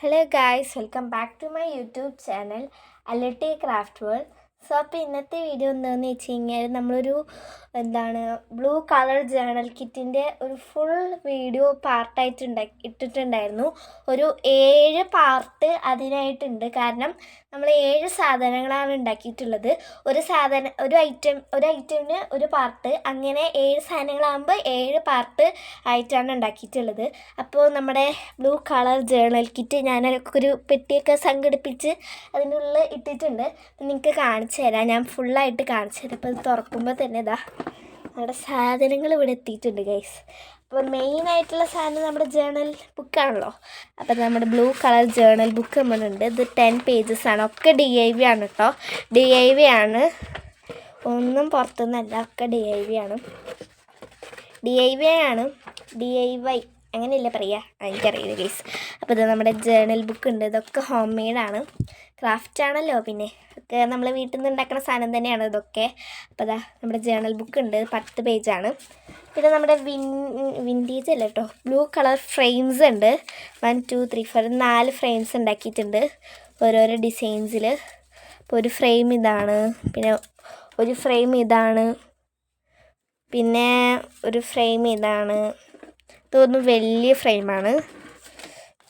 Hello guys, welcome back to my YouTube channel അലട്ടി craft world. So അപ്പോൾ ഇന്നത്തെ video എന്താണെന്ന് വെച്ച് കഴിഞ്ഞാൽ നമ്മളൊരു ബ്ലൂ കളർ ജേണൽ കിറ്റിൻ്റെ ഒരു ഫുൾ വീഡിയോ പാർട്ടായിട്ട് ഇട്ടിട്ടുണ്ടായിരുന്നു. ഒരു 7 പാർട്ട് അതിനായിട്ടുണ്ട്. കാരണം നമ്മൾ 7 സാധനങ്ങളാണ് ഉണ്ടാക്കിയിട്ടുള്ളത്. ഒരു ഐറ്റമിന് ഒരു പാർട്ട്, അങ്ങനെ 7 സാധനങ്ങളാകുമ്പോൾ 7 പാർട്ട് ആയിട്ടാണ് ഉണ്ടാക്കിയിട്ടുള്ളത്. അപ്പോൾ നമ്മുടെ ബ്ലൂ കളർ ജേണൽ കിറ്റ് ഞാനൊരു പെട്ടിയൊക്കെ സംഘടിപ്പിച്ച് അതിൻ്റെ ഉള്ളിൽ ഇട്ടിട്ടുണ്ട്. നിങ്ങൾക്ക് കാണിച്ചു തരാം, ഞാൻ ഫുള്ളായിട്ട് കാണിച്ചു തരാം. അപ്പോൾ ഇത് തുറക്കുമ്പോൾ തന്നെ നമ്മുടെ സാധനങ്ങൾ ഇവിടെ എത്തിയിട്ടുണ്ട് ഗൈസ്. അപ്പോൾ മെയിനായിട്ടുള്ള സാധനം നമ്മുടെ ജേണൽ ബുക്കാണല്ലോ. അപ്പോൾ നമ്മുടെ ബ്ലൂ കളർ ജേണൽ ബുക്ക് നമ്മളുണ്ട്. ഇത് 10 പേജസ് ആണ്. ഒക്കെ DIY ആണ് കേട്ടോ. DIY ആണ്, ഒന്നും പുറത്തുനിന്നല്ല, ഒക്കെ DIY ആണ്. DIY അങ്ങനെയല്ലേ പറയുക, എനിക്കറിയില്ല ഗൈസ്. അപ്പോൾ ഇത് നമ്മുടെ ജേണൽ ബുക്ക് ഉണ്ട്. ഇതൊക്കെ ഹോം മെയ്ഡാണ്, ക്രാഫ്റ്റ് ആണല്ലോ, പിന്നെ ഒക്കെ നമ്മൾ വീട്ടിൽ നിന്ന് ഉണ്ടാക്കുന്ന സാധനം തന്നെയാണ് ഇതൊക്കെ. അപ്പോൾ അതാ നമ്മുടെ ജേണൽ ബുക്ക് ഉണ്ട്, 10 പേജാണ്. പിന്നെ നമ്മുടെ വിൻറ്റേജ് അല്ല കേട്ടോ, ബ്ലൂ കളർ ഫ്രെയിംസ് ഉണ്ട്. 1 2 3 4 4 ഫ്രെയിംസ് ഉണ്ടാക്കിയിട്ടുണ്ട് ഓരോരോ ഡിസൈൻസിൽ. അപ്പോൾ ഒരു ഫ്രെയിം ഇതാണ്, പിന്നെ ഒരു ഫ്രെയിം ഇതാണ്, പിന്നെ ഒരു ഫ്രെയിം ഇതാണ്. ഇതൊന്നും വലിയ ഫ്രെയിമാണ്.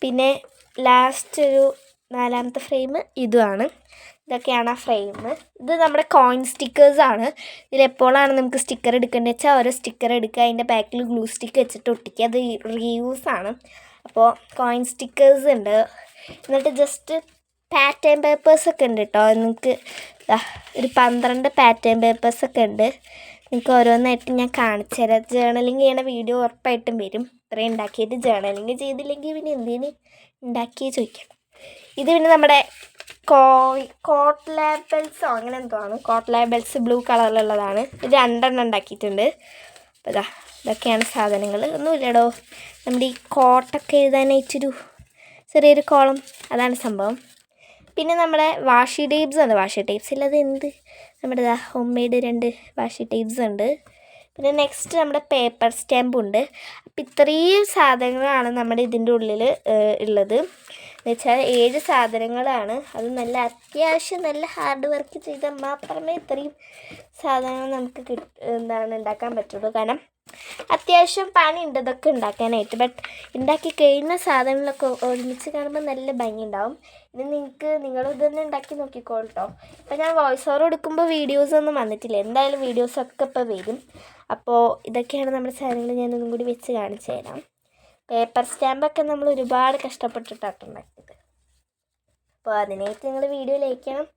പിന്നെ ലാസ്റ്റ് ഒരു 4ാമത്തെ ഫ്രെയിം ഇതുമാണ്. ഇതൊക്കെയാണ് ആ ഫ്രെയിം. ഇത് നമ്മുടെ കോയിൻ സ്റ്റിക്കേഴ്സാണ്. ഇതിലെപ്പോഴാണ് നമുക്ക് സ്റ്റിക്കർ എടുക്കേണ്ടത് വെച്ചാൽ ഓരോ സ്റ്റിക്കർ എടുക്കുക, അതിൻ്റെ ബാക്കിൽ ഗ്ലൂ സ്റ്റിക്ക് വെച്ചിട്ട് ഒട്ടിക്കുക. അത് റീയൂസാണ്. അപ്പോൾ കോയിൻ സ്റ്റിക്കേഴ്സ് ഉണ്ട്. എന്നിട്ട് ജസ്റ്റ് പാറ്റേൺ പേപ്പേഴ്സൊക്കെ ഉണ്ട് കേട്ടോ. നിങ്ങൾക്ക് ഒരു 12 പാറ്റേൺ പേപ്പേഴ്സൊക്കെ ഉണ്ട്. നിങ്ങൾക്ക് ഓരോന്നായിട്ട് ഞാൻ കാണിച്ചു തരാം. ജേണലിങ് ചെയ്യണ വീഡിയോ ഉറപ്പായിട്ടും വരും. ഇത്രയും ഉണ്ടാക്കിയിട്ട് ജേണലിങ് ചെയ്തില്ലെങ്കിൽ പിന്നെ എന്തിന് ഉണ്ടാക്കിയേ ചോദിക്കാം. ഇത് പിന്നെ നമ്മുടെ കോട്ട് ലേബൽസോ അങ്ങനെ എന്തോ ആണ്. കോട്ട് ലേബൽസ് ബ്ലൂ കളറിലുള്ളതാണ്. ഇത് 2 ഉണ്ടാക്കിയിട്ടുണ്ട്. അപ്പോൾ ഇതൊക്കെയാണ് സാധനങ്ങൾ. ഒന്നുമില്ലടോ, നമ്മുടെ ഈ കോട്ടൊക്കെ എഴുതാനായിട്ടൊരു ചെറിയൊരു കോളം, അതാണ് സംഭവം. പിന്നെ നമ്മുടെ വാഷി ടേപ്സ് ഉണ്ട്. വാഷി ടേപ്സ് ഇല്ലാതെ എന്ത്, നമ്മുടെ ഹോം മെയ്ഡ് 2 വാഷി ടേപ്സ് ഉണ്ട്. പിന്നെ നെക്സ്റ്റ് നമ്മുടെ പേപ്പർ സ്റ്റാമ്പുണ്ട്. അപ്പം ഇത്രയും സാധനങ്ങളാണ് നമ്മുടെ ഇതിൻ്റെ ഉള്ളിൽ ഉള്ളത്. എന്ന് വെച്ചാൽ 7 സാധനങ്ങളാണ്. അത് അത്യാവശ്യം നല്ല ഹാർഡ് വർക്ക് ചെയ്താൽ മാത്രമേ ഇത്രയും സാധനങ്ങൾ നമുക്ക് ഉണ്ടാക്കാൻ പറ്റുള്ളൂ. കാരണം അത്യാവശ്യം പണിയുണ്ട് ഇതൊക്കെ ഉണ്ടാക്കാനായിട്ട്. ബട്ട് ഉണ്ടാക്കി കഴിയുന്ന സാധനങ്ങളൊക്കെ ഒരുമിച്ച് കാണുമ്പോൾ നല്ല ഭംഗിയുണ്ടാവും. ഇനി നിങ്ങളിതൊന്നും ഉണ്ടാക്കി നോക്കിക്കോളൂ കേട്ടോ. ഇപ്പം ഞാൻ വോയിസ് ഓവർ കൊടുക്കുമ്പോൾ വീഡിയോസൊന്നും വന്നിട്ടില്ല. എന്തായാലും വീഡിയോസൊക്കെ ഇപ്പോൾ വരും. അപ്പോൾ ഇതൊക്കെയാണ് നമ്മുടെ സാധനങ്ങൾ. ഞാനൊന്നും കൂടി വെച്ച് കാണിച്ചു തരാം. പേപ്പർ സ്റ്റാമ്പൊക്കെ നമ്മൾ ഒരുപാട് കഷ്ടപ്പെട്ടിട്ടാണ് ഉണ്ടാക്കിയത്. അപ്പോൾ അതിനായിട്ട് നിങ്ങൾ വീഡിയോ ലൈക്ക് ചെയ്യണം,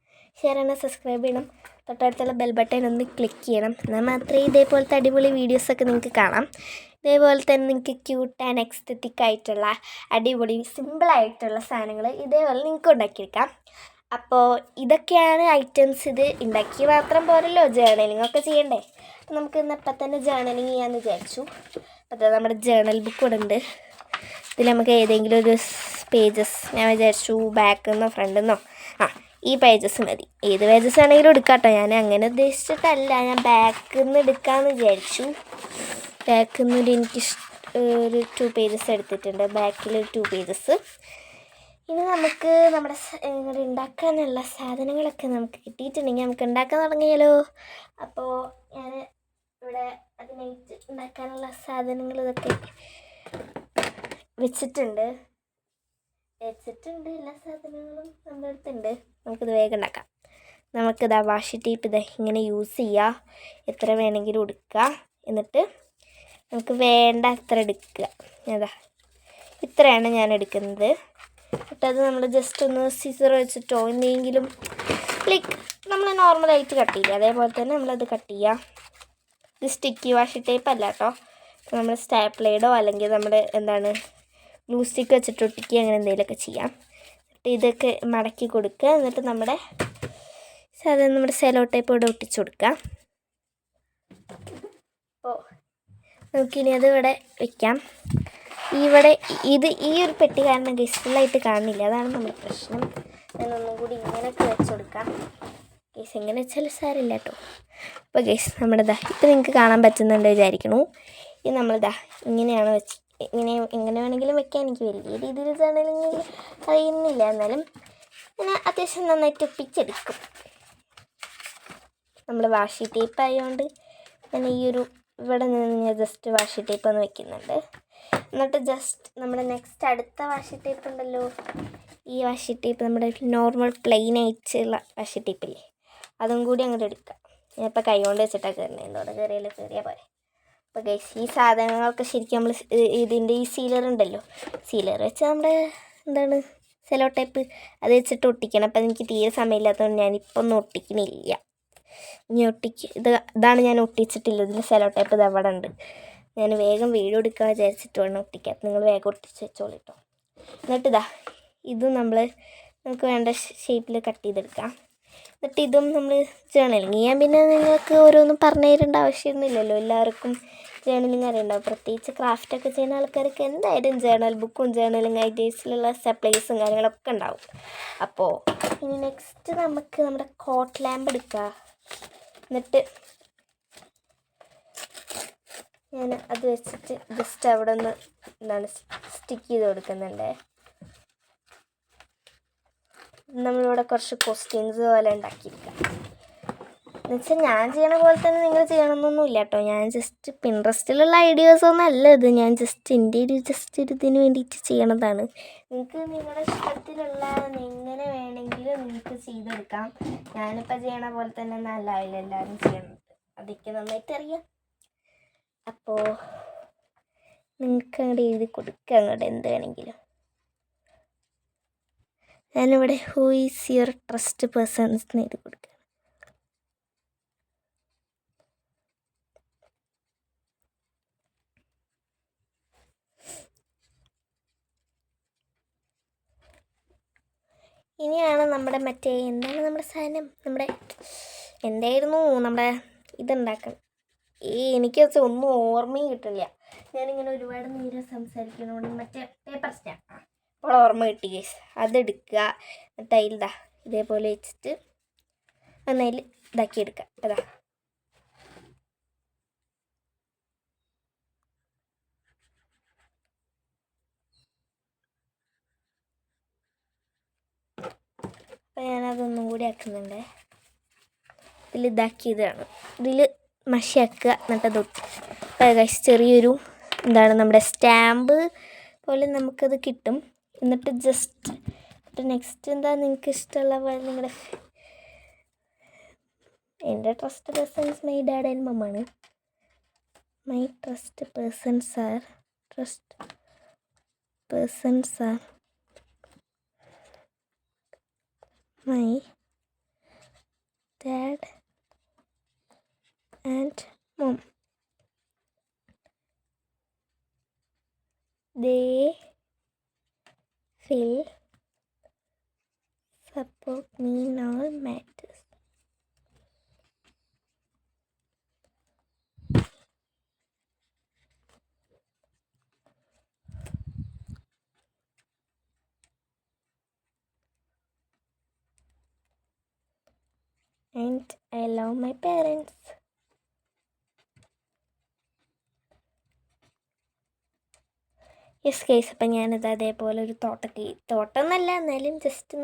ഷെയർ ചെയ്യണം, സബ്സ്ക്രൈബ് ചെയ്യണം, തൊട്ടടുത്തുള്ള ബെൽ ബട്ടൺ ഒന്ന് ക്ലിക്ക് ചെയ്യണം. എന്നാൽ മാത്രമേ ഇതേപോലത്തെ അടിപൊളി വീഡിയോസൊക്കെ നിങ്ങൾക്ക് കാണാം. ഇതേപോലെ തന്നെ നിങ്ങൾക്ക് ക്യൂട്ട് ആൻഡ് എക്സ്തെറ്റിക് ആയിട്ടുള്ള അടിപൊളി സിമ്പിളായിട്ടുള്ള സാധനങ്ങൾ ഇതേപോലെ നിങ്ങൾക്ക് ഉണ്ടാക്കിയെടുക്കാം. അപ്പോൾ ഇതൊക്കെയാണ് ഐറ്റംസ്. ഇത് ഉണ്ടാക്കി മാത്രം പോരല്ലോ, ജേർണലിംഗ് ഒക്കെ ചെയ്യണ്ടേ. അപ്പോൾ നമുക്ക് ഇപ്പം തന്നെ ജേർണലിംഗ് ചെയ്യാമെന്ന് വിചാരിച്ചു. അപ്പോൾ നമ്മുടെ ജേർണൽ ബുക്ക് ഇവിടെ ഉണ്ട്. ഇതിൽ നമുക്ക് ഏതെങ്കിലും ഒരു പേജസ്, ഞാൻ വിചാരിച്ചു ബാക്കിൽ നിന്നോ ഫ്രണ്ടിൽ നിന്നോ, ഈ പേജസ് മതി. ഏത് പേജസ് ആണെങ്കിലും എടുക്കാം കേട്ടോ. ഞാൻ അങ്ങനെ ഉദ്ദേശിച്ചിട്ടല്ല, ഞാൻ ബാക്കിൽ നിന്ന് എടുക്കാമെന്ന് വിചാരിച്ചു. ബാക്കിൽ നിന്ന് എനിക്ക് ഒരു 2 പേജസ് എടുത്തിട്ടുണ്ട്, ബാക്കിൽ 2 പേജസ്. ഇനി നമുക്ക് നമ്മുടെ ഉണ്ടാക്കാനുള്ള സാധനങ്ങളൊക്കെ നമുക്ക് കിട്ടിയിട്ടുണ്ടെങ്കിൽ നമുക്ക് ഉണ്ടാക്കാൻ തുടങ്ങിയാലോ. അപ്പോൾ ഞാൻ ഇവിടെ അതിനായിട്ട് ഉണ്ടാക്കാനുള്ള സാധനങ്ങൾ ഇതൊക്കെ വെച്ചിട്ടുണ്ട്. എല്ലാ സാധനങ്ങളും നമ്മുടെ അടുത്തുണ്ട്. നമുക്കിത് വേഗം ഉണ്ടാക്കാം. നമുക്കിതാ വാഷി ടേപ്പ് ഇങ്ങനെ യൂസ് ചെയ്യുക, എത്ര വേണമെങ്കിലും എടുക്കുക. എന്നിട്ട് നമുക്ക് വേണ്ട അത്ര എടുക്കുക. ഇത്രയാണ് ഞാൻ എടുക്കുന്നത്. എന്നിട്ട് അത് നമ്മൾ ജസ്റ്റ് ഒന്ന് സിസർ വെച്ചിട്ടോ എന്തെങ്കിലും ലൈക്ക് നമ്മൾ നോർമലായിട്ട് കട്ട് ചെയ്യുക, അതേപോലെ തന്നെ നമ്മളത് കട്ട് ചെയ്യുക. ഇത് സ്റ്റിക്കി വാഷി ടേപ്പ് അല്ല കേട്ടോ. നമ്മൾ സ്റ്റാപ്ലൈഡോ അല്ലെങ്കിൽ നമ്മുടെ ഗ്ലൂ സ്റ്റിക്ക് വെച്ചിട്ട് ഒട്ടിക്കുക, അങ്ങനെ എന്തെങ്കിലുമൊക്കെ ചെയ്യാം. എന്നിട്ട് ഇതൊക്കെ മടക്കി കൊടുക്കുക. എന്നിട്ട് നമ്മുടെ സെലോ ടേപ്പ് ഇവിടെ ഒട്ടിച്ചു കൊടുക്കുക. അപ്പോൾ നമുക്കിനി അത് ഇവിടെ വയ്ക്കാം. ഇവിടെ ഈ ഒരു പെട്ടി കാരണം ഗസ്ഫുള്ളായിട്ട് കാണുന്നില്ല, അതാണ് നമ്മുടെ പ്രശ്നം. ഞാനൊന്നും കൂടി ഇങ്ങനെയൊക്കെ വെച്ച് കൊടുക്കാം. ഗേസ് എങ്ങനെ വെച്ചാൽ സാരമില്ല കേട്ടോ. അപ്പോൾ ഗേസ് നമ്മുടെ ഇപ്പം നിങ്ങൾക്ക് കാണാൻ പറ്റുന്നുണ്ട് വിചാരിക്കണു. ഇത് നമ്മളിങ്ങനെയാണ് ഇങ്ങനെ വേണമെങ്കിലും വെക്കാൻ. എനിക്ക് വലിയ രീതിയിൽ ജേർണലിംഗ് അറിയുന്നില്ല, എന്നാലും ഞാൻ അത്യാവശ്യം നന്നായിട്ട് ഒപ്പിച്ചെടുക്കും. നമ്മൾ വാഷി ടേപ്പ് ആയതുകൊണ്ട് ഞാൻ ഈ ഒരു ഇവിടെ നിന്ന് ഞാൻ ജസ്റ്റ് വാഷി ടേപ്പ് ഒന്ന് വെക്കുന്നുണ്ട്. എന്നിട്ട് ജസ്റ്റ് നമ്മുടെ നെക്സ്റ്റ് അടുത്ത വാഷി ടേപ്പ് ഉണ്ടല്ലോ, ഈ വാഷി ടേപ്പ് നമ്മുടെ നോർമൽ പ്ലെയിൻ ആയിട്ടുള്ള വാഷി ടേപ്പില്ലേ, അതും കൂടി അങ്ങോട്ട് എടുക്കുക. ഞാനിപ്പോൾ കൈ കൊണ്ട് വെച്ചിട്ടാണ് കയറുന്നത്, എന്തോടെ കയറിയാൽ പോരെ. അപ്പോൾ ഗൈസ് ഈ സാധനങ്ങളൊക്കെ ശരിക്കും നമ്മൾ ഇതിൻ്റെ ഈ സീലർ ഉണ്ടല്ലോ, സീലർ വെച്ച് നമ്മുടെ എന്താണ് സെലോ ടേപ്പ് അത് വെച്ചിട്ട് ഒട്ടിക്കണം. അപ്പം എനിക്ക് തീരെ സമയമില്ലാത്തതുകൊണ്ട് ഞാനിപ്പോൾ ഒന്നും ഒട്ടിക്കണില്ല. ഇനി ഇതാണ് ഞാൻ ഒട്ടിച്ചിട്ടില്ല. ഇതിൽ സെലോ ടേപ്പ് ഇത് അവിടെ ഉണ്ട്. ഞാൻ വേഗം വീഡിയോ എടുക്കാൻ വിചാരിച്ചിട്ട് വേണം ഒട്ടിക്കാൻ. നിങ്ങൾ വേഗം ഒട്ടിച്ച് വെച്ചോളൂ കേട്ടോ. എന്നിട്ട് ഇതും നമുക്ക് വേണ്ട ഷേപ്പിൽ കട്ട് ചെയ്തെടുക്കാം. എന്നിട്ട് ഇതും നമ്മൾ ജേർണലിങ് ചെയ്യാൻ, പിന്നെ നിങ്ങൾക്ക് ഓരോന്നും പറഞ്ഞു തരേണ്ട ആവശ്യമൊന്നുമില്ലല്ലോ, എല്ലാവർക്കും ജേർണലിങ് അറിയണ്ടാവും. പ്രത്യേകിച്ച് ക്രാഫ്റ്റൊക്കെ ചെയ്യുന്ന ആൾക്കാർക്ക് എന്തായാലും ജേർണൽ ബുക്കും ജേർണലിങ് ഐഡിയസിലുള്ള സപ്ലൈസും കാര്യങ്ങളൊക്കെ ഉണ്ടാവും. അപ്പോൾ ഇനി നെക്സ്റ്റ് നമുക്ക് നമ്മുടെ കോട്ട് ലാമ്പ് എടുക്കാം. എന്നിട്ട് ഞാൻ അത് വെച്ചിട്ട് ജസ്റ്റ് അവിടെ ഒന്ന് സ്റ്റിക്ക് ചെയ്ത് കൊടുക്കുന്നുണ്ട്. നമ്മളിവിടെ കുറച്ച് ക്വസ്റ്റ്യൻസ് പോലെ ഉണ്ടാക്കിയിരിക്കാം. എന്നുവെച്ചാൽ ഞാൻ ചെയ്യണ പോലെ തന്നെ നിങ്ങൾ ചെയ്യണമെന്നൊന്നുമില്ല കേട്ടോ. ഞാൻ ജസ്റ്റ് പിൻട്രസ്റ്റിലുള്ള ഐഡിയാസൊന്നും അല്ല ഇത്. ഞാൻ ജസ്റ്റ് എൻ്റെ ഒരു ഇതിന് വേണ്ടിയിട്ട് ചെയ്യണതാണ്. നിങ്ങൾക്ക് നിങ്ങളുടെ ഇഷ്ടത്തിലുള്ള എങ്ങനെ വേണമെങ്കിലും നിങ്ങൾക്ക് ചെയ്തെടുക്കാം. ഞാനിപ്പോൾ ചെയ്യണ പോലെ തന്നെ നല്ലതായില്ല എല്ലാവരും ചെയ്യണത്, അതൊക്കെ നന്നായിട്ട് അറിയാം. അപ്പോൾ നിങ്ങൾക്ക് അങ്ങോട്ട് എഴുതി കൊടുക്കുക, അങ്ങോട്ട് എന്ത് വേണമെങ്കിലും. ഞാനിവിടെ who is your trust persons എന്ന് എഴുതി കൊടുക്കുക. ഇനിയാണ് നമ്മുടെ എന്താണ് നമ്മുടെ സാധനം, എന്തായിരുന്നു നമ്മുടെ ഇതുണ്ടാക്കണം. എനിക്കത് ഒന്നും ഓർമ്മയും കിട്ടില്ല. ഞാനിങ്ങനെ ഒരുപാട് നേരം സംസാരിക്കുന്നതുകൊണ്ട് പേപ്പർ സ്റ്റാമ്പ് അപ്പോൾ ഓർമ്മ കിട്ടി ഗൈസ്. അതെടുക്കുക. എന്നിട്ട് അതിൽ ഇതേപോലെ വെച്ചിട്ട് ഒന്നതിൽ ഇതാക്കിയെടുക്കുക. അതാ അപ്പോൾ ഞാനതൊന്നും കൂടി ആക്കുന്നുണ്ട്. ഇതാക്കിയതാണ്, ഇതിൽ മഷിയാക്കുക. എന്നിട്ടത് അപ്പോൾ ഗൈസ് ചെറിയൊരു നമ്മുടെ സ്റ്റാമ്പ് പോലെ നമുക്കത് കിട്ടും. എന്നിട്ട് ജസ്റ്റ് നെക്സ്റ്റ് നിങ്ങൾക്ക് ഇഷ്ടമുള്ള പോലെ എൻ്റെ trust persons my dad and മമ്മാണ്. My trust persons are my dad and mom. They will support me in all matters. And I love my parents. Yes case. അപ്പം ഞാനത് അതേപോലെ ഒരു തോട്ടമൊന്നുമല്ല, എന്നാലും ജസ്റ്റ്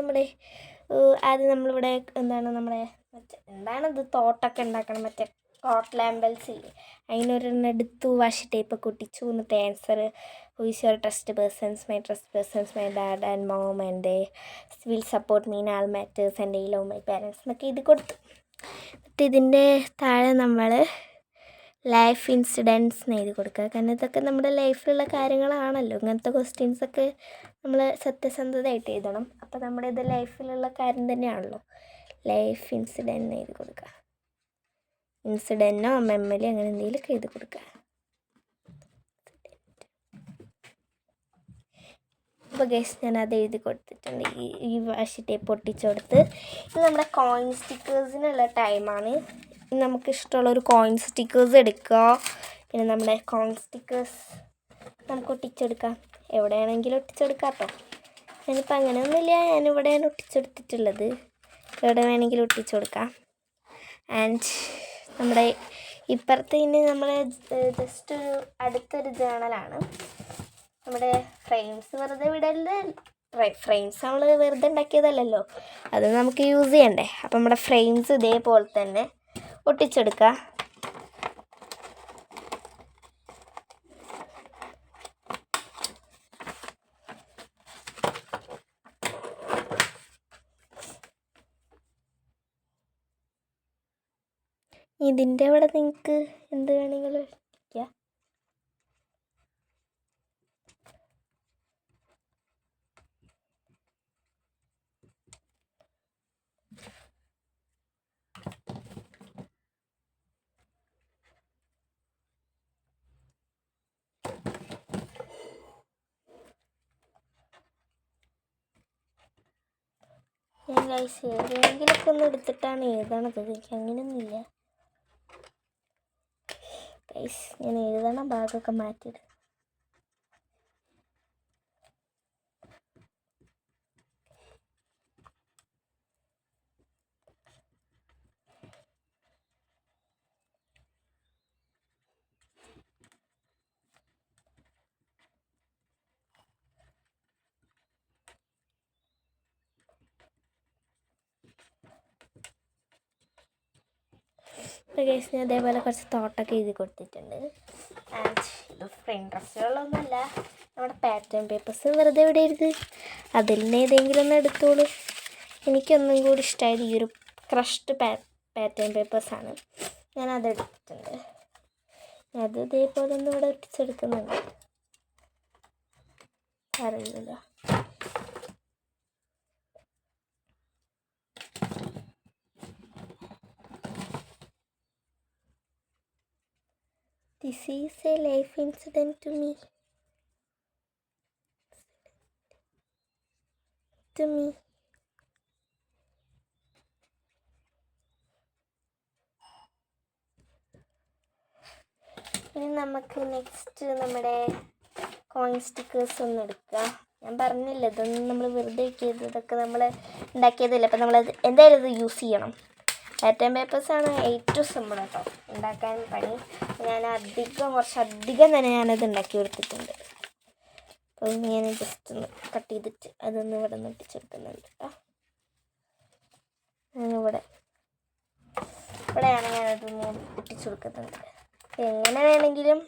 ആദ്യം നമ്മളിവിടെ എന്താണത് തോട്ടമൊക്കെ ഉണ്ടാക്കണം. കോട്ട് ലാമ്പൽസ് ഇല്ലേ, അതിനൊരെണ്ണം എടുത്തു വാഷി ടേപ്പൊക്കെ ഒട്ടിച്ചു. എന്നിട്ട് answer who is your trust persons my dad and mom and they will support me in all matters and I love my parents എന്നൊക്കെ എഴുതി കൊടുത്തു. എന്നിട്ട് ഇതിൻ്റെ താഴെ നമ്മൾ ലൈഫ് ഇൻസിഡൻസ് എന്ന് എഴുതി കൊടുക്കുക. കാരണം ഇതൊക്കെ നമ്മുടെ ലൈഫിലുള്ള കാര്യങ്ങളാണല്ലോ. ഇങ്ങനത്തെ ക്വസ്റ്റ്യൻസൊക്കെ നമ്മൾ സത്യസന്ധതയായിട്ട് എഴുതണം. അപ്പോൾ നമ്മുടെ ഇത് ലൈഫിലുള്ള കാര്യം തന്നെയാണല്ലോ. ലൈഫ് ഇൻസിഡൻറ്റ് എഴുതി കൊടുക്കുക. ഇൻസിഡൻറ്റോ മെമ്മറി അങ്ങനെ എന്തെങ്കിലുമൊക്കെ എഴുതി കൊടുക്കുക. അപ്പോൾ ഗൈസ് ഞാനത് എഴുതി കൊടുത്തിട്ടുണ്ട്. ഈ വാഷി ടേപ്പ് ഒട്ടിച്ചു കൊടുത്ത്. ഇത് നമ്മുടെ കോയിൻ സ്റ്റിക്കേഴ്സിനുള്ള ടൈമാണ്. നമുക്ക് ഇഷ്ടമുള്ളൊരു കോയിൻ സ്റ്റിക്കേഴ്സ് എടുക്കുക. പിന്നെ നമ്മുടെ കോയിൻ സ്റ്റിക്കേഴ്സ് നമുക്ക് ഒട്ടിച്ചെടുക്കാം. എവിടെയാണെങ്കിലും ഒട്ടിച്ചെടുക്കാം കേട്ടോ. ഞാനിപ്പോൾ അങ്ങനെയൊന്നുമില്ല, ഞാനിവിടെയാണ് ഒട്ടിച്ചെടുത്തിട്ടുള്ളത്. എവിടെ വേണമെങ്കിലും ഒട്ടിച്ചു കൊടുക്കാം. ആൻഡ് നമ്മുടെ ഇപ്പുറത്തെ നമ്മുടെ ജസ്റ്റ് അടുത്തൊരു ജേണലാണ്. നമ്മുടെ ഫ്രെയിംസ് വെറുതെ വിടല് ഫ്രെയിംസ് നമ്മൾ വെറുതെ ഉണ്ടാക്കിയതല്ലല്ലോ, അത് നമുക്ക് യൂസ് ചെയ്യണ്ടേ. അപ്പം നമ്മുടെ ഫ്രെയിംസ് ഇതേപോലെ തന്നെ ഒട്ടിച്ചെടുക്കുക. ഇതിൻ്റെ അവിടെ നിങ്ങൾക്ക് എന്ത് വേണമെങ്കിലും വയ്ക്കാം. ഞാൻ ഗൈസ് ഏതെങ്കിലുമൊക്കെ ഒന്ന് എടുത്തിട്ടാണ് എഴുതണത്, എനിക്ക് അങ്ങനെയൊന്നുമില്ല ഗൈസ്. ഞാൻ എഴുതണ ഭാഗമൊക്കെ മാറ്റിയിടും. അപ്പോൾ ഗൈസ് ഞാൻ അതേപോലെ കുറച്ച് തോട്ടൊക്കെ എഴുതി കൊടുത്തിട്ടുണ്ട്. ആൻഡ് ഇത് ഫ്രെയിം ഡ്രസ്സുകളൊന്നുമല്ല, നമ്മുടെ പാറ്റേൺ പേപ്പേഴ്സ് വെറുതെ ഇവിടെ എഴുതി, അതിൽ നിന്ന് ഏതെങ്കിലും ഒന്ന് എടുത്തോളൂ. എനിക്കൊന്നും കൂടി ഇഷ്ടമായത് ഈ ഒരു ക്രഷ്ഡ് പാറ്റേൺ പേപ്പേഴ്സാണ്. ഞാനതെടുത്തിട്ടുണ്ട്. അത് ഇതേപോലെ ഒന്ന് ഇവിടെ ഒട്ടിച്ചെടുക്കുന്നുണ്ട്, അറിയില്ല. This is a life incident to me. ഇനി നമുക്ക് നെക്സ്റ്റ് നമ്മുടെ കോയിൻ സ്റ്റിക്കേഴ്സ് ഒന്ന് എടുക്കുക. ഞാൻ പറഞ്ഞില്ല, ഇതൊന്നും നമ്മൾ വെറുതെ ഇതൊക്കെ നമ്മൾ ഉണ്ടാക്കിയതില്ല. അപ്പം നമ്മളത് എന്തായാലും ഇത് യൂസ് ചെയ്യണം. പാറ്റേൺ പേപ്പേഴ്സാണ് ഏറ്റവും സിമ്പിൾ കേട്ടോ ഉണ്ടാക്കാൻ പണി. ഞാൻ കുറച്ചധികം തന്നെ ഞാനത് ഉണ്ടാക്കി കൊടുത്തിട്ടുണ്ട്. അപ്പോൾ ഞാൻ ജസ്റ്റ് ഒന്ന് കട്ട് ചെയ്തിട്ട് അതൊന്ന് ഇവിടെ നിന്ന് ഒട്ടിച്ചെടുക്കുന്നുണ്ട് കേട്ടോ. ഇവിടെയാണ് ഞാനതൊന്ന് ഒട്ടിച്ചു കൊടുക്കുന്നുണ്ട്. എങ്ങനെ വേണമെങ്കിലും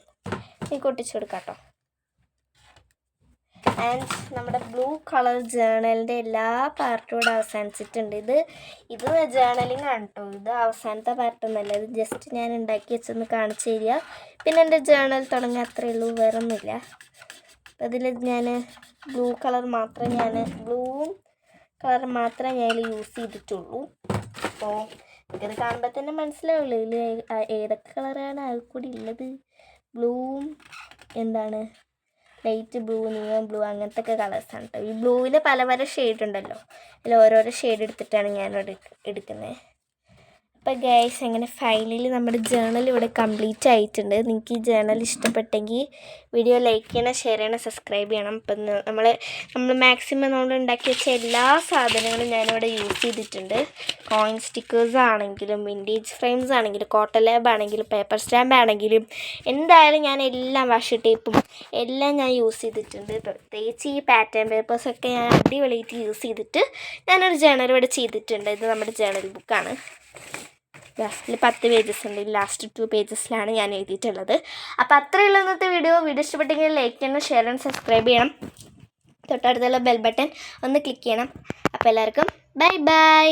എനിക്ക് ഒട്ടിച്ചു കൊടുക്കാം കേട്ടോ. ആൻഡ് നമ്മുടെ ബ്ലൂ കളർ ജേണലിൻ്റെ എല്ലാ പാർട്ടും ഇവിടെ അവസാനിച്ചിട്ടുണ്ട്. ഇത് ജേണലിംഗ് ആണ് കേട്ടോ, ഇത് അവസാനത്തെ പാർട്ടൊന്നുമല്ല. ഇത് ജസ്റ്റ് ഞാൻ ഉണ്ടാക്കി വെച്ചൊന്ന് കാണിച്ചു തരിക. പിന്നെ എൻ്റെ ജേണൽ തുടങ്ങി അത്രയേ ഉള്ളൂ, വേറെ ഒന്നുമില്ല. അപ്പം അതിൽ ഞാൻ ബ്ലൂ കളർ മാത്രമേ ഞാൻ യൂസ് ചെയ്തിട്ടുള്ളൂ. അപ്പോൾ എനിക്കത് കാണുമ്പോൾ തന്നെ മനസ്സിലാവുള്ളൂ ഇതിൽ ഏതൊക്കെ കളറാണ് അതിൽ കൂടി ഉള്ളത്. ബ്ലൂവും ലൈറ്റ് ബ്ലൂ, നിയോൺ ബ്ലൂ, അങ്ങനത്തെ ഒക്കെ കളേഴ്സാണ് കേട്ടോ. ഈ ബ്ലൂവിൽ പല ഷെയ്ഡ് ഉണ്ടല്ലോ, അതിൽ ഓരോരോ ഷെയ്ഡ് എടുത്തിട്ടാണ് ഞാനിവിടെ എടുക്കുന്നത്. അപ്പോൾ ഗൈസ് അങ്ങനെ ഫൈനലി നമ്മുടെ ജേണൽ ഇവിടെ കംപ്ലീറ്റ് ആയിട്ടുണ്ട്. നിങ്ങൾക്ക് ഈ ജേണൽ ഇഷ്ടപ്പെട്ടെങ്കിൽ വീഡിയോ ലൈക്ക് ചെയ്യണം, ഷെയർ ചെയ്യണം, സബ്സ്ക്രൈബ് ചെയ്യണം. അപ്പം നമ്മൾ മാക്സിമം നമ്മൾ ഉണ്ടാക്കി വെച്ച എല്ലാ സാധനങ്ങളും ഞാനിവിടെ യൂസ് ചെയ്തിട്ടുണ്ട്. കോയിൻ സ്റ്റിക്കേഴ്സ് ആണെങ്കിലും, വിൻറ്റേജ് ഫ്രെയിംസ് ആണെങ്കിലും, കോട്ടൺ ലാബ് ആണെങ്കിലും, പേപ്പർ സ്റ്റാമ്പ് ആണെങ്കിലും, എന്തായാലും ഞാൻ എല്ലാം വാഷ് ടേപ്പും എല്ലാം ഞാൻ യൂസ് ചെയ്തിട്ടുണ്ട്. പ്രത്യേകിച്ച് ഈ പാറ്റേൺ പേപ്പേഴ്സൊക്കെ ഞാൻ അടിപൊളിയായിട്ട് യൂസ് ചെയ്തിട്ട് ഞാനൊരു ജേണൽ ഇവിടെ ചെയ്തിട്ടുണ്ട്. ഇത് നമ്മുടെ ജേണൽ ബുക്കാണ്. ഇതിൽ 10 പേജസ് ഉണ്ട്. ലാസ്റ്റ് 2 പേജസിലാണ് ഞാൻ എഴുതിയിട്ടുള്ളത്. അപ്പോൾ അത്രയുള്ള ഇന്നത്തെ വീഡിയോ ഇഷ്ടപ്പെട്ടെങ്കിൽ ലൈക്ക് ചെയ്യണം, ഷെയർ ചെയ്യണം, സബ്സ്ക്രൈബ് ചെയ്യണം. തൊട്ടടുത്തുള്ള ബെൽ ബട്ടൺ ഒന്ന് ക്ലിക്ക് ചെയ്യണം. അപ്പോൾ എല്ലാവർക്കും ബൈ.